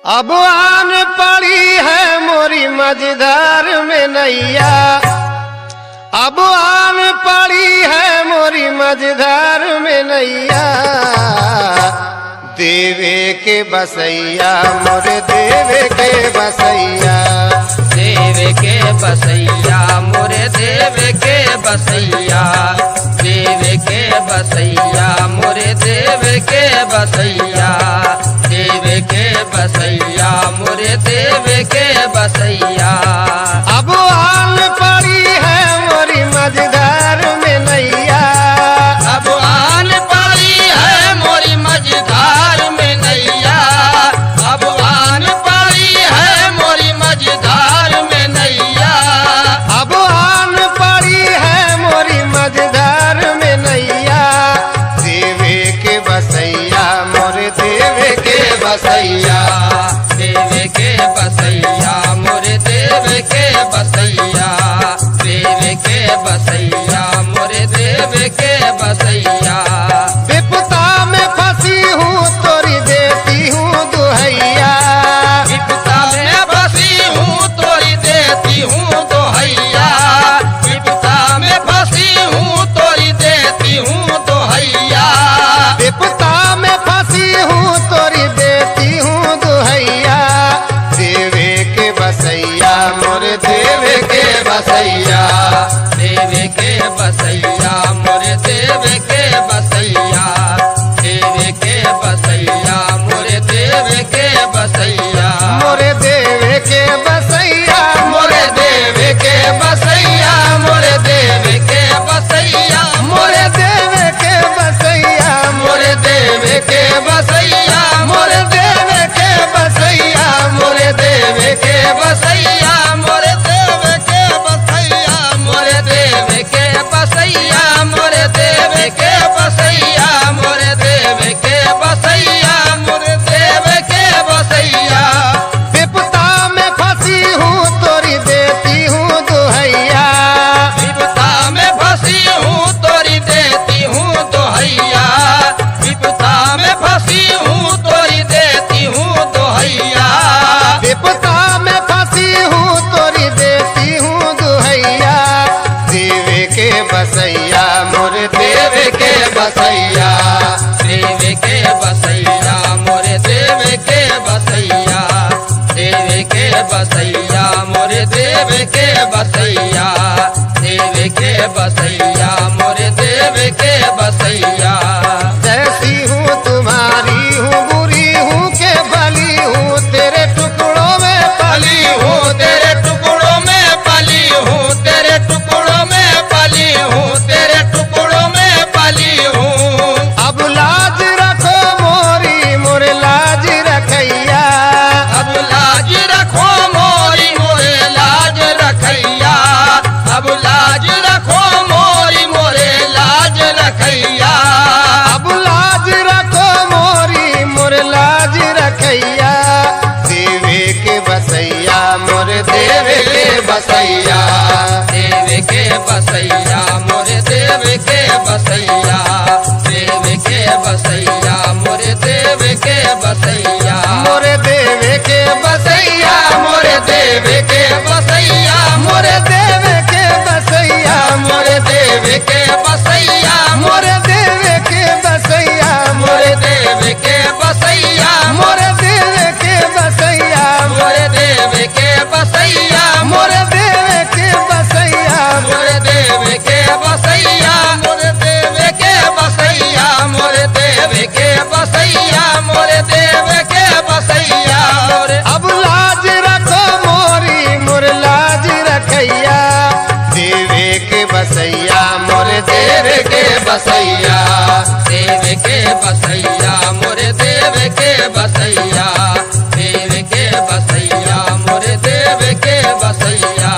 अब आन पड़ी है मोरी मझधार में नैया, अब आन पड़ी है मोरी मझधार में नैया। देवे के बसैया मोरे देवे के बसैया, देवे के बसैया मोरे देवे के बसैया, देवे के बसैया मोरे देवे के बसैया, देवे के बसैया मोरे देवे के बसैया। अब आन पड़ी है मोरी मझधार में नैया, अब आन पड़ी है मोरी मझधार में नैया, अब आन पड़ी है मोरी मझधार में नैया, अब आन पड़ी है मोरी मझधार में नैया। देवे के बसैया मोरे देवे के बसैया, देवे के बसैया मोरे देवे के बसैया, देवे के बसैया मोरे देवे के बसैया। विपदा में फंसी हूँ तोरी देती हूँ दुहैया, विपदा में फंसी हूँ तोरी देती हूँ दोहैया, विपदा में फंसी हूँ तोरी देती हूँ दोहैया, विपदा में फंसी हूँ तोरी देती हूँ दुहैया। देवे के बसैया मोरे देवे के बसैया, देवे के बसैया मोरे देवे के बसैया, देवे के बसैया मोरे देवे के बसैया, मोरे देवे के बसैया, मोरे देवे के बसैया, मोरे देवे के बसैया, मोरे देवे के बसैया, मोरे देवे के बसैया, मोरे देवे के बसैया, मोरे देवे के बसैया, मोरे देवे के बसैया, मोरे देवे के बसैया, मोरे देवे के बसैया, मोरे देवे के बसैया, मोरे देवे के बसैया। विपदा में फंसी हूँ तोरी देती हूँ दुहैया, विपदा में फंसी हूँ तोरी देती हूँ दोहैया, विपदा में फंसी हूँ तोरी देती हूँ दोहैया, विपदा में फंसी हूँ तोरी देती हूँ दुहैया। देवे के बसैया मोरे देवे के बसैया, देवे के बसैया मोरे देवे के बसैया, देवे के बसैया मोरे देवे के बसैया, देवे के बसैया मोरे देवे के बसैया। जैसी हूँ तुम्हारी हूँ बुरी हूँ के भली हूँ, तेरे टुकड़ों में पली हूँ तेरे टुकड़ों में पली हूँ, तेरे टुकड़ों में पली हूँ, तेरे टुकड़ों में पली हूँ। अब लाज रखो मोरी मोरे लाज रखैया, अब लाज रखो मोरी मोरे लाज रखैया, अब लाज रखो मोरी मोरे लाज रखैया, अब लाज रखो मोरी मोरे लाज रखैया। देवे के बसैया मोरे देवे के बसैया, देवे के बसैया मोरे देवे के बसैया, देवे के बसैया मोरे देवे के बसैया, मोरे देवे के बसैया, मोरे देवे के बसैया, मोरे देवे के बसैया, मोरे देवे के बसैया, मोरे देवे के बसैया, मोरे देवे के बसैया, मोरे देवे के बसैया, मोरे देवे के बसैया, मोरे देवे के बसैया, मोरे देवे के बसैया, मोरे देवे के बसैया, मोरे देवे के बसैया, मोरे देवे के बसैया। अब लाज रखो मोरी मोरे लाज रखैया। देवे के बसैया मोरे देवे के बसैया, देवे के बसैया मोरे देवे के बसैया, देवे के बसैया मोरे देवे के बसैया।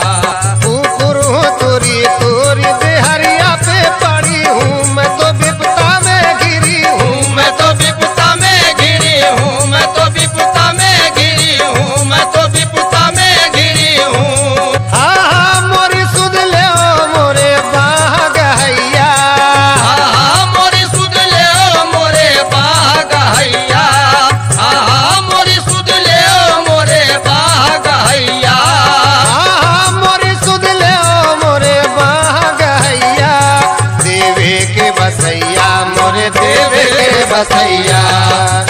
कुकुर हूँ तोरी तोरी देहरिया पे पड़ी हूँ, मैं तो विपदा में घिरी हूँ, मैं तो विपदा में घिरी हूँ, मैं तो विपदा में घिरी हूँ, मैं तो विपदा में घिरी हूँ। हाँ हाँ मोरी सुध ले मोरे बाह गहैया, मोरी सुध ले मोरे बाग बसैया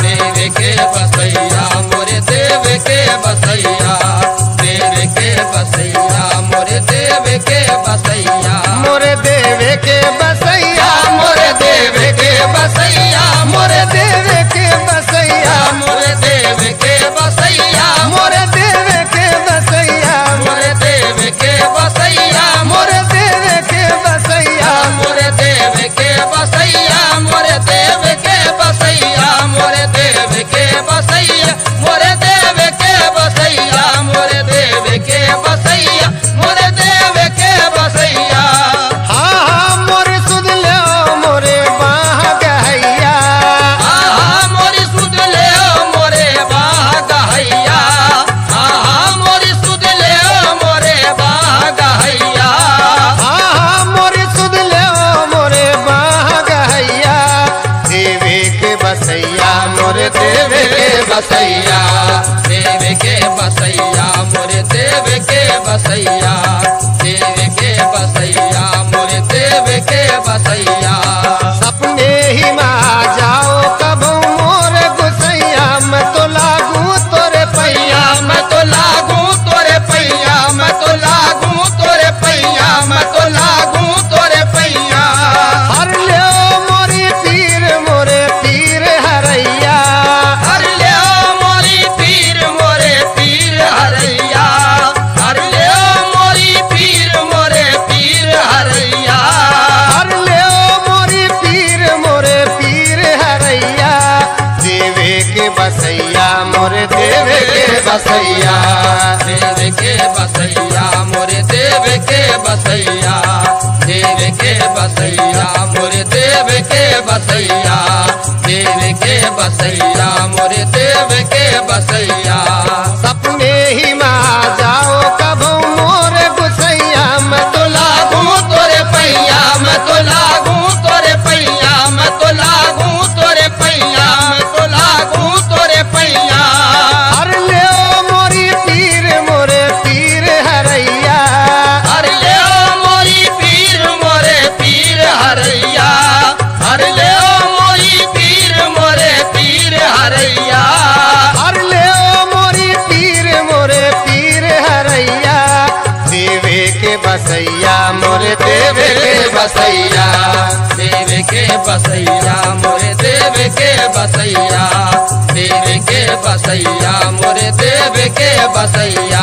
देव के बसैया मोरे देव के बसैया देव के बसैया मोरे देव के बसैया मोरे देव के बसैया मोरे देव के बसैया मोरे देव के बसैया मोरे देव के बसैया मोरे देव के बसैया मोरे देव के बसैया मोरे देव के बसैया मोरे देव के बसैया मोरे देव के बसैया मोरे देव के बसैया मोरे देव के बसैया मोरे देव के बसैया मोरे देव के बसैया हाँ हाँ मोरे सुध लो मोरे बाह गहैया मोरी सुध ले मोरे बाह गहैया मोरी सुध ले मोरे बाह गहैया हाँ हाँ मोरे सुध लो मोरे बाह गहैया देवे के बसैया मोरे देवे के बसैया देव के बसैया मोरे देव के बसैया देव के बसैया मोरे देव के बसैया सपने ही में आ जाओ कब मोर गुसैया मैं तो लागू तोरे पैया मैं तो लागू तोरे पैया मैं तो लागू तोरे पैया मैं तो लागू तोरे पैया हर लो मोरी पीर मोरे पीर हरैया हर ले मोरी पीर मोरे पीर हरैया हर ले मोरी पीर मोरे पीर हरैया हर लो मोरी पीर मोरे पीर हरैया देवे के बसैया मोरे देवे के बसैया देव के बसैया मोरे देव के बसैया देव के बसैया मोरे देव के बसैया देव के बसैया मोरे देव के बसैया सपने ही में आ जाओ कब मोर गुसैया मैं तो लागू तोरे पैया मैं तो लागू तोरे पैया मैं तो लागू तोरे पैया मैं तो लागू तोरे पैया हर लो मोरी पीर मोरे पीर हरैया हर ले मोरी पीर मोरे पीर हरैया हर ले मोरी पीर मोरे पीर हरैया हर लो मोरी पीर मोरे पीर हरैया देवे के बसैया मोरे देवे के बसैया देव के बसैया मोरे देव के बसैया देव के बसैया मोरे देव के बसैया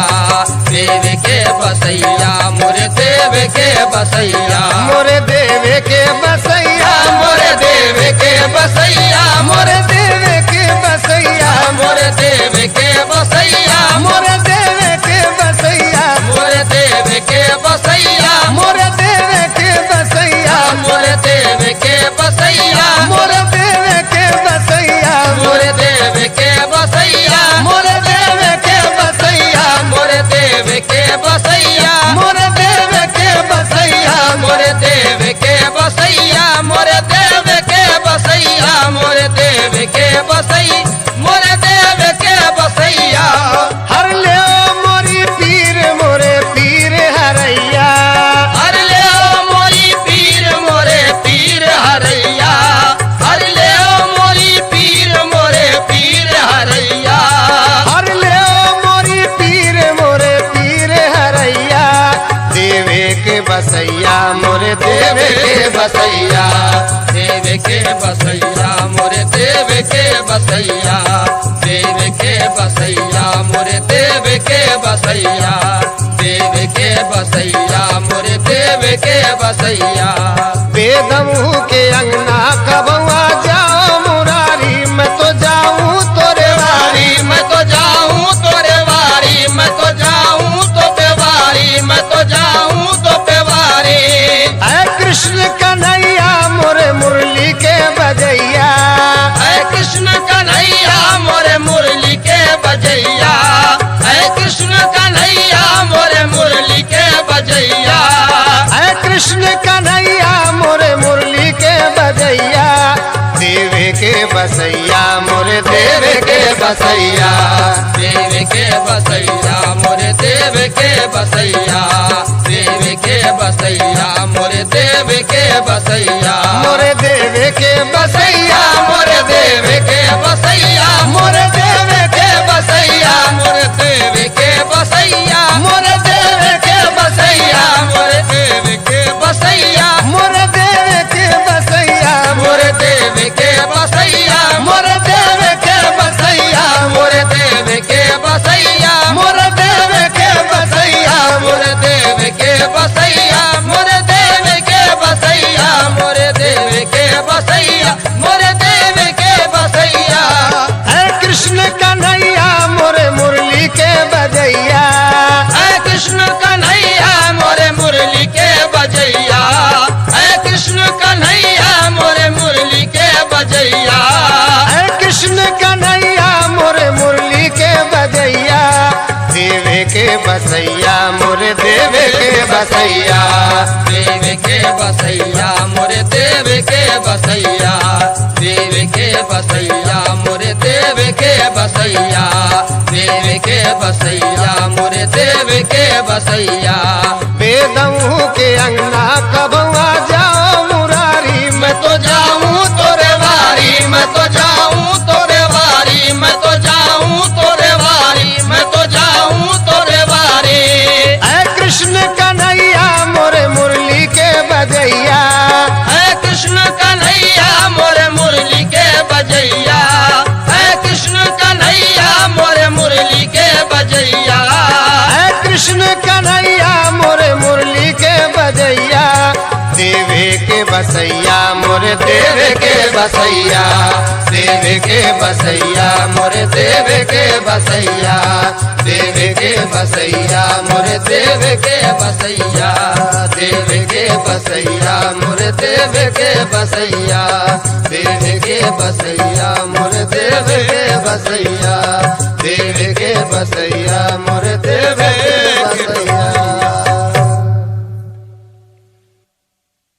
देव के बसैया मोरे देव के बसैया मोरे देवे के बसैया मोरे देव के बसैया मोरे देवे के बसैया मोरे देव के बसैया मोरे देवे के बसैया मोरे देव के बसैया मोरे देवे के बसैया मोरे देव के बसैया मोरे देवे के बसैया मोरे देव के बसैया मोरे देवे के बसैया मोरे देव के बसैया मोरे देवे के बसैया मोरे देव के बसैया मोरे देव के बसैया मोरे देव के बसैया मोरे देव के बसैया हर लो मोरी पीर मोरे पीर हरैया हर ले मोरी पीर मोरे पीर हरैया हर ले मोरी पीर मोरे पीर हरैया हर लो मोरी पीर मोरे पीर हरैया देवे के बसैया मोरे देवे के बसैया देव के बसैया मोरे देव के बसैया देव के बसैया मोरे देव के बसैया देव के बसैया मोरे देव के बसैया बेदमू के अंगना कबवा जाओ मुरारी मैं तो जाऊं तोरे वारी मैं तो जाऊं तोरे वारी मैं तो जाऊं तो बेवारी मैं तो जाऊं तो बेवारी ऐ कृष्ण कन्हैया मोरे मुरली के बजैया है कृष्ण कन्हैया मोरे मुरली के बजैया है कृष्ण कन्हैया मोरे मुरली के बजैया ऐ कृष्ण कन्हैया मोरे मुरली के बजैया देवे के बसैया मोरे देवे के बसैया देव के बसैया मोरे देव के बसैया देव के बसैया मोरे देव के बसैया मोरे देवे के बसैया मोरे देवे के बसैया मोरे देव के बसैया देव के बसैया मोरे देव के बसैया देव के बसैया मोरे देव के बसैया देव के बसैया मोरे देव के बसैया बेदऊ के अंगना कबुआ जाओ मुरारी मैं तो जाऊं तोरे वारी मैं तो जाऊं तोरे वारी मैं तो जाऊं तोरे वारी मैं तो जाऊं तोरे वारी ऐ कृष्ण कन्हैया मोरे मुरली के बजैया है कृष्ण कन्हैया मोरे मुरली के बजैया है कृष्ण कन्हैया मोरे मुरली के बजैया ऐ कृष्ण कन्हैया मोरे मुरली के बजैया देवे के बसैया मोरे देवे के बसैया देवे के बसैया मोरे देवे के बसैया देवे के बसैया मोरे देवे के बसैया देवे के बसैया मोरे देवे के बसैया देवे के बसैया मोरे देवे के बसैया देवे के बसैया मोरे देवे